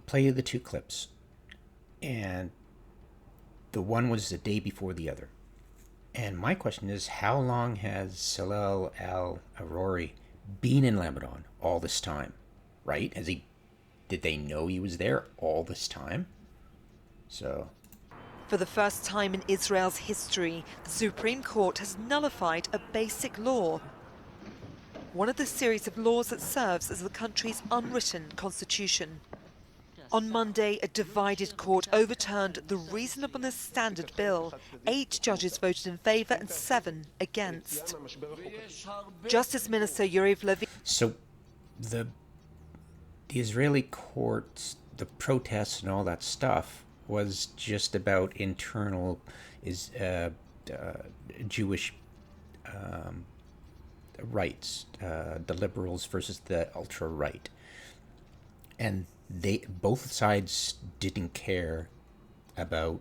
play you the two clips, and the one was the day before the other. And my question is, how long has Salel Al Arori been in Lebanon all this time? Right? Has he? Did they know he was there all this time? So For the first time in Israel's history, the Supreme Court has nullified a basic law, one of the series of laws that serves as the country's unwritten constitution. On Monday, a divided court overturned the Reasonableness Standard Bill. 8 judges voted in favour and 7 against. Justice Minister Yariv Levin. so the Israeli courts, the protests and all that stuff was just about internal is Jewish rights, the liberals versus the ultra right, and they both sides didn't care about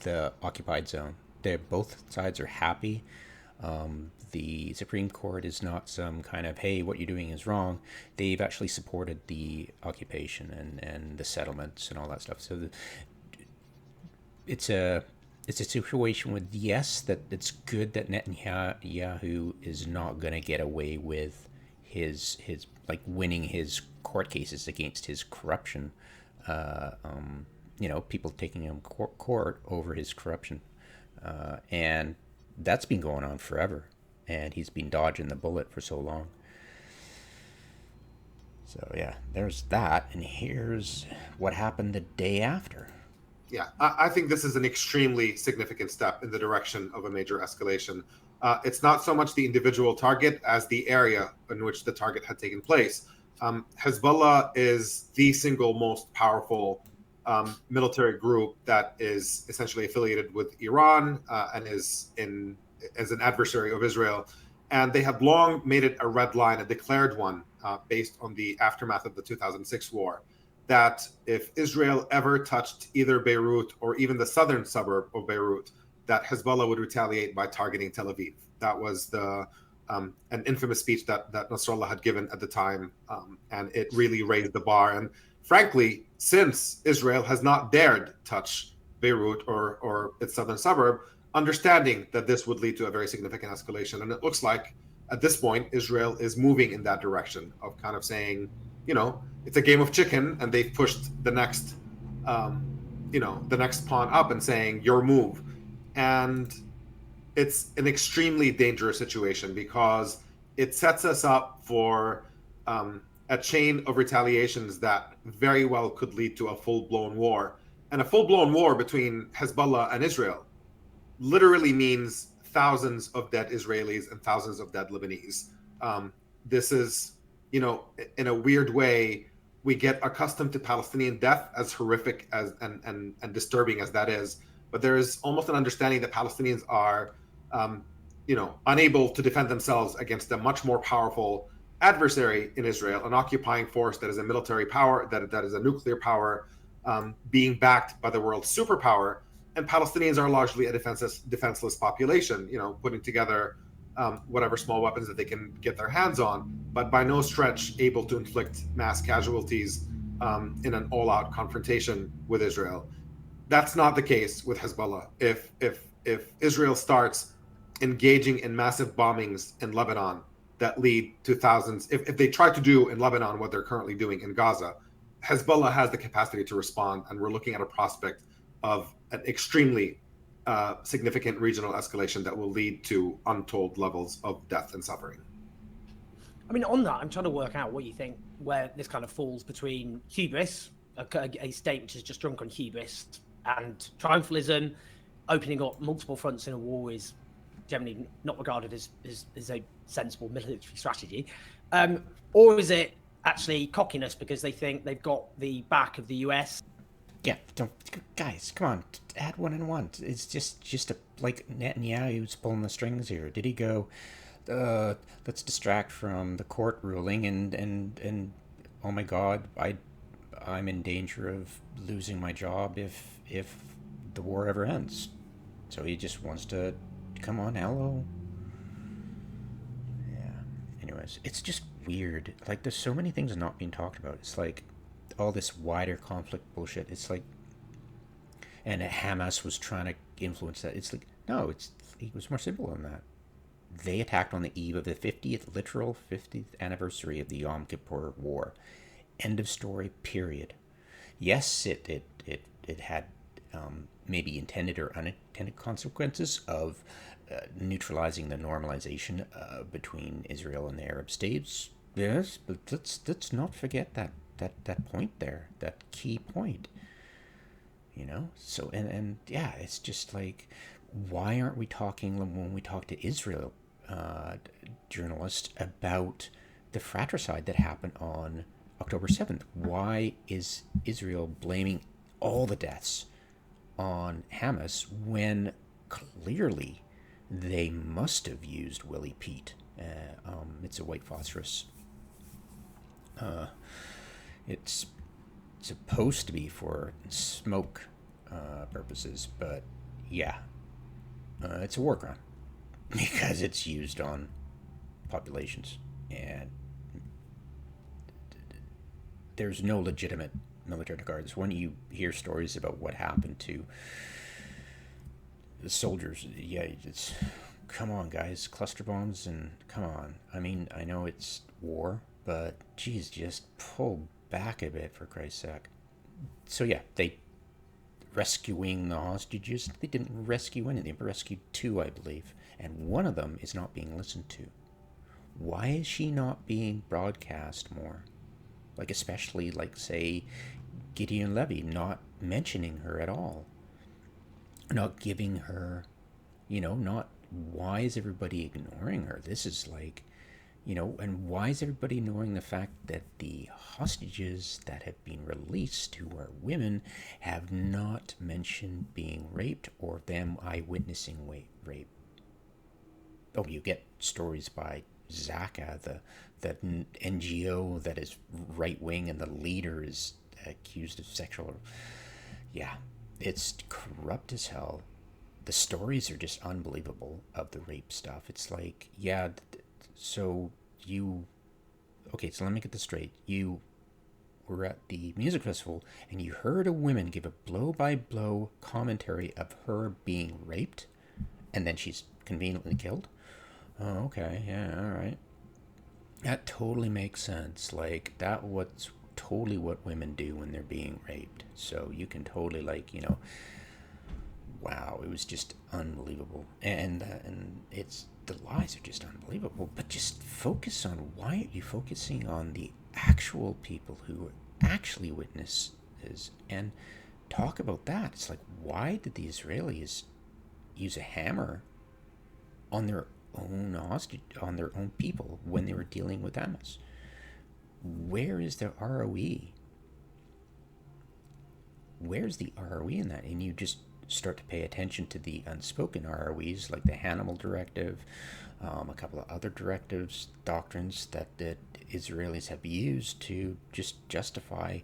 the occupied zone. They both sides are happy. The Supreme Court is not some kind of, hey, what you're doing is wrong. They've actually supported the occupation and the settlements and all that stuff. So it's a situation with, yes, that it's good that Netanyahu is not going to get away with his like winning his court cases against his corruption. People taking him court over his corruption, and that's been going on forever, and he's been dodging the bullet for so long. So yeah, there's that, and here's what happened the day after. Yeah, I think this is an extremely significant step in the direction of a major escalation. It's not so much the individual target as the area in which the target had taken place. Hezbollah is the single most powerful military group that is essentially affiliated with Iran and is as an adversary of Israel. And they have long made it a red line, a declared one, based on the aftermath of the 2006 war, that if Israel ever touched either Beirut or even the southern suburb of Beirut, that Hezbollah would retaliate by targeting Tel Aviv. That was an infamous speech that Nasrallah had given at the time, and it really raised the bar. And frankly, since Israel has not dared touch Beirut or its southern suburb, understanding that this would lead to a very significant escalation. And it looks like at this point, Israel is moving in that direction of kind of saying, it's a game of chicken, and they've pushed the next pawn up and saying, your move. And it's an extremely dangerous situation because it sets us up for a chain of retaliations that very well could lead to a full-blown war. And a full-blown war between Hezbollah and Israel literally means thousands of dead Israelis and thousands of dead Lebanese. This is, in a weird way, we get accustomed to Palestinian death, as horrific as and disturbing as that is. But there is almost an understanding that Palestinians are, unable to defend themselves against a much more powerful adversary in Israel, an occupying force that is a military power, that is a nuclear power, being backed by the world's superpower. And Palestinians are largely a defenseless population, putting together whatever small weapons that they can get their hands on, but by no stretch able to inflict mass casualties in an all-out confrontation with Israel. That's not the case with Hezbollah. If Israel starts engaging in massive bombings in Lebanon that lead to thousands, if they try to do in Lebanon what they're currently doing in Gaza, Hezbollah has the capacity to respond, and we're looking at a prospect of an extremely significant regional escalation that will lead to untold levels of death and suffering. I mean, on that, I'm trying to work out what you think, where this kind of falls between hubris, a state which is just drunk on hubris, and triumphalism. Opening up multiple fronts in a war is generally not regarded as a sensible military strategy. Or is it actually cockiness because they think they've got the back of the US? Yeah, guys, come on, add one and one. It's just like Netanyahu's pulling the strings here. Did he go, let's distract from the court ruling and oh my God, I'm in danger of losing my job if the war ever ends. So he just wants to, come on, hello. Yeah. Anyways, it's just weird. Like, there's so many things not being talked about. It's like, all this wider conflict bullshit. It's like, and Hamas was trying to influence that. It's like, no, it was more simple than that. They attacked on the eve of the 50th anniversary of the Yom Kippur War. End of story, period. Yes, it had maybe intended or unintended consequences of neutralizing the normalization between Israel and the Arab states. Yes, but let's not forget that point there, that key point. So and yeah, it's just like, why aren't we talking when we talk to Israel journalists about the fratricide that happened on October 7th? Why is Israel blaming all the deaths on Hamas when clearly they must have used Willie Pete? It's a white phosphorus. It's supposed to be for smoke purposes, but yeah, it's a war crime because it's used on populations, and there's no legitimate military guards. When you hear stories about what happened to the soldiers, yeah, it's, come on, guys, cluster bombs, and come on. I mean, I know it's war, but geez, just pull back a bit, for Christ's sake. So yeah, they rescuing the hostages. They didn't rescue any. They rescued 2, I believe, and one of them is not being listened to. Why is she not being broadcast more? Like, especially, like, say, Gideon Levy, not mentioning her at all. Not giving her, not, why is everybody ignoring her? This is like, and why is everybody ignoring the fact that the hostages that have been released, who are women, have not mentioned being raped or them eyewitnessing rape? Oh, you get stories by Zaka, the NGO that is right wing, and the leader is accused of sexual. Yeah, it's corrupt as hell. The stories are just unbelievable of the rape stuff. It's like, yeah, so you. Okay, so let me get this straight. You were at the music festival and you heard a woman give a blow by blow commentary of her being raped, and then she's conveniently killed. Oh, okay, yeah, all right. That totally makes sense. Like, that what's totally what women do when they're being raped. So you can totally, like, wow, it was just unbelievable. And it's, the lies are just unbelievable. But just focus on, why are you focusing on the actual people who actually witnesses and talk about that? It's like, why did the Israelis use a hammer on their own hostage, on their own people, when they were dealing with Hamas? Where is the ROE? Where's the ROE in that? And you just start to pay attention to the unspoken ROEs, like the Hannibal Directive, a couple of other directives, doctrines that the Israelis have used to just justify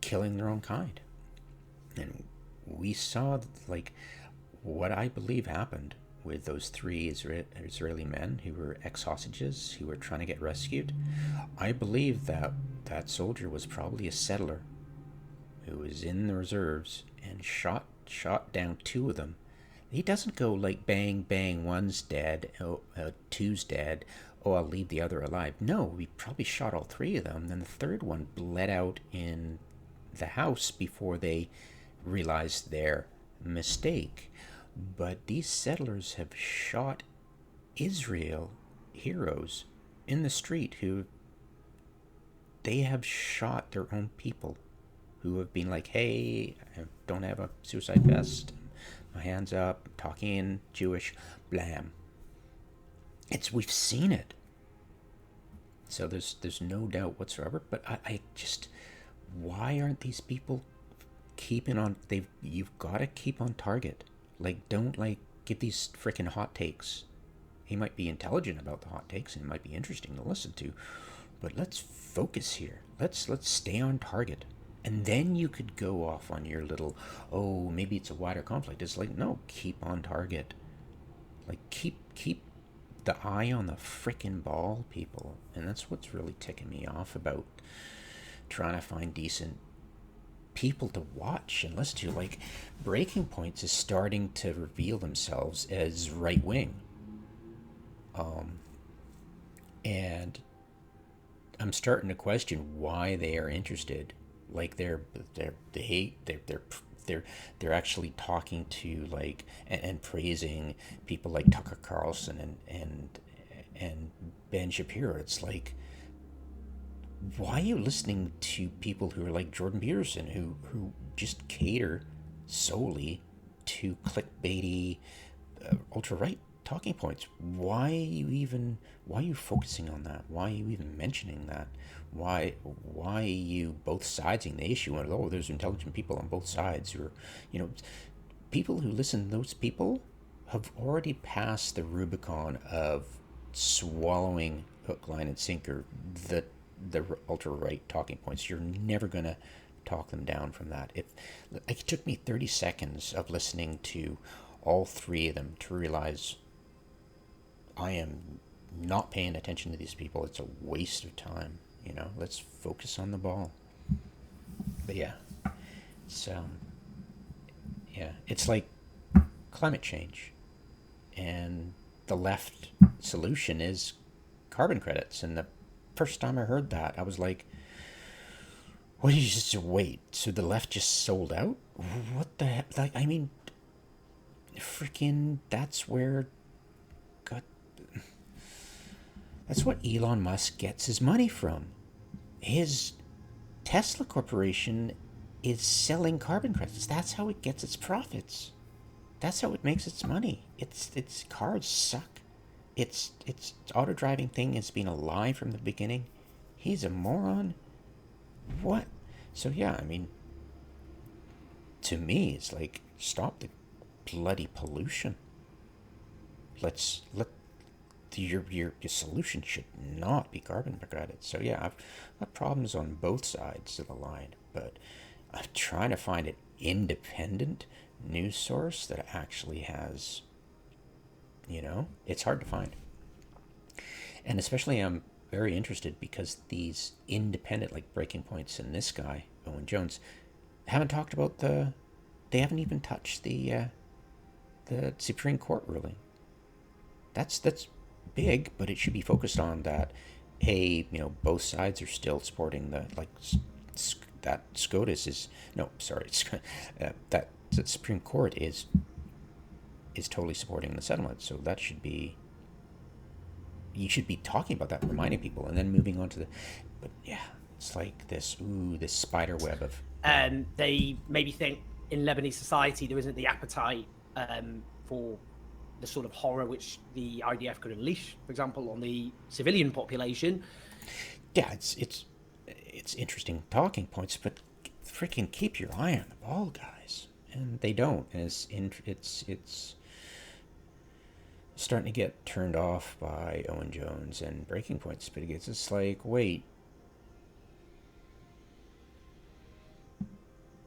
killing their own kind. And we saw, like, what I believe happened with those 3 Israeli men who were ex-hostages who were trying to get rescued. I believe that that soldier was probably a settler who was in the reserves and shot down 2 of them. He doesn't go like, bang, bang, one's dead, two's dead, oh, I'll leave the other alive. No, he probably shot all 3 of them. Then the 3rd one bled out in the house before they realized their mistake. But these settlers have shot Israel heroes in the street who, they have shot their own people who have been like, hey, I don't have a suicide vest, my hands up, talking in Jewish, blam. We've seen it. So there's no doubt whatsoever. But I just, why aren't these people keeping on? You've got to keep on target. Like, don't, like, give these freaking hot takes. He might be intelligent about the hot takes and it might be interesting to listen to, but let's focus here. Let's stay on target. And then you could go off on your little, oh, maybe it's a wider conflict. It's like, no, keep on target. Like, keep the eye on the frickin' ball, people. And that's what's really ticking me off about trying to find decent people to watch and listen to. Like, Breaking Points is starting to reveal themselves as right wing, and I'm starting to question why they are interested. Like, they're actually talking to, like, and praising people like Tucker Carlson and Ben Shapiro. It's like, why are you listening to people who are like Jordan Peterson, who just cater solely to clickbaity, ultra right talking points? Why are you focusing on that? Why are you even mentioning that? Why are you both siding the issue? And, oh, there's intelligent people on both sides, or, you know, people who listen. Those people have already passed the Rubicon of swallowing hook, line, and sinker the ultra right talking points. You're never gonna talk them down from that. If it took me 30 seconds of listening to all three of them to realize I am not paying attention to these people. It's a waste of time. Let's focus on the ball. But yeah, it's yeah, it's like climate change, and the left solution is carbon credits. And the first time I heard that, I was like, what did you just wait? So the left just sold out? What the heck? Like, I mean, freaking, that's what Elon Musk gets his money from. His Tesla Corporation is selling carbon credits. That's how it gets its profits. That's how it makes its money. Its cars suck. Its auto driving thing has been a lie from the beginning. He's a moron. What? So yeah, I mean, to me, it's like, stop the bloody pollution. Let your solution should not be carbon credits. So yeah, I've got problems on both sides of the line, but I'm trying to find an independent news source that actually has, it's hard to find. And especially I'm very interested because these independent, like Breaking Points and this guy, Owen Jones, haven't talked about they haven't even touched the Supreme Court ruling. That's big, but it should be focused on that. Hey, both sides are still supporting that SCOTUS is no, sorry, that the Supreme Court is totally supporting the settlement. So that should be, you should be talking about that, reminding people, and then moving on to but yeah, it's like this spider web of. They maybe think in Lebanese society there isn't the appetite for the sort of horror which the IDF could unleash, for example, on the civilian population. Yeah, it's interesting talking points, but freaking keep your eye on the ball, guys. And they don't. And it's starting to get turned off by Owen Jones and Breaking Points. But it's like, wait,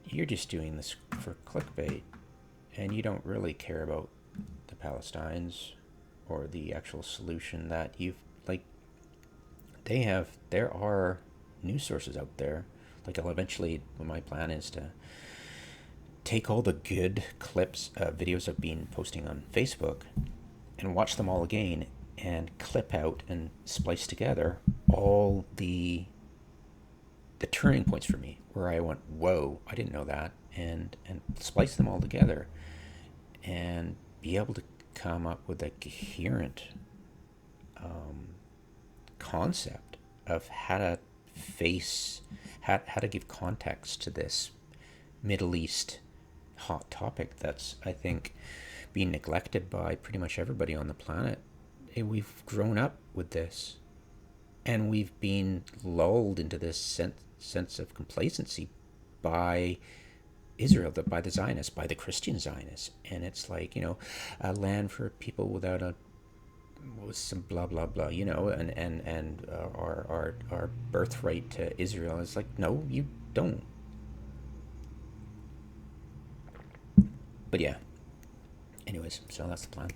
you're just doing this for clickbait, and you don't really care about the Palestinians or the actual solution that you've, like, there are news sources out there. Like, I'll eventually, my plan is to take all the good clips, videos I've been posting on Facebook, and watch them all again, and clip out and splice together all the turning points for me where I went, whoa, I didn't know that, and splice them all together and be able to come up with a coherent concept of how to how to give context to this Middle East hot topic that's, I think, being neglected by pretty much everybody on the planet. We've grown up with this, and we've been lulled into this sense of complacency by Israel, by the Zionists, by the Christian Zionists. And it's like, a land for people without some blah blah blah, and our birthright to Israel. Is like, no, you don't. But yeah, anyways, so that's the plan.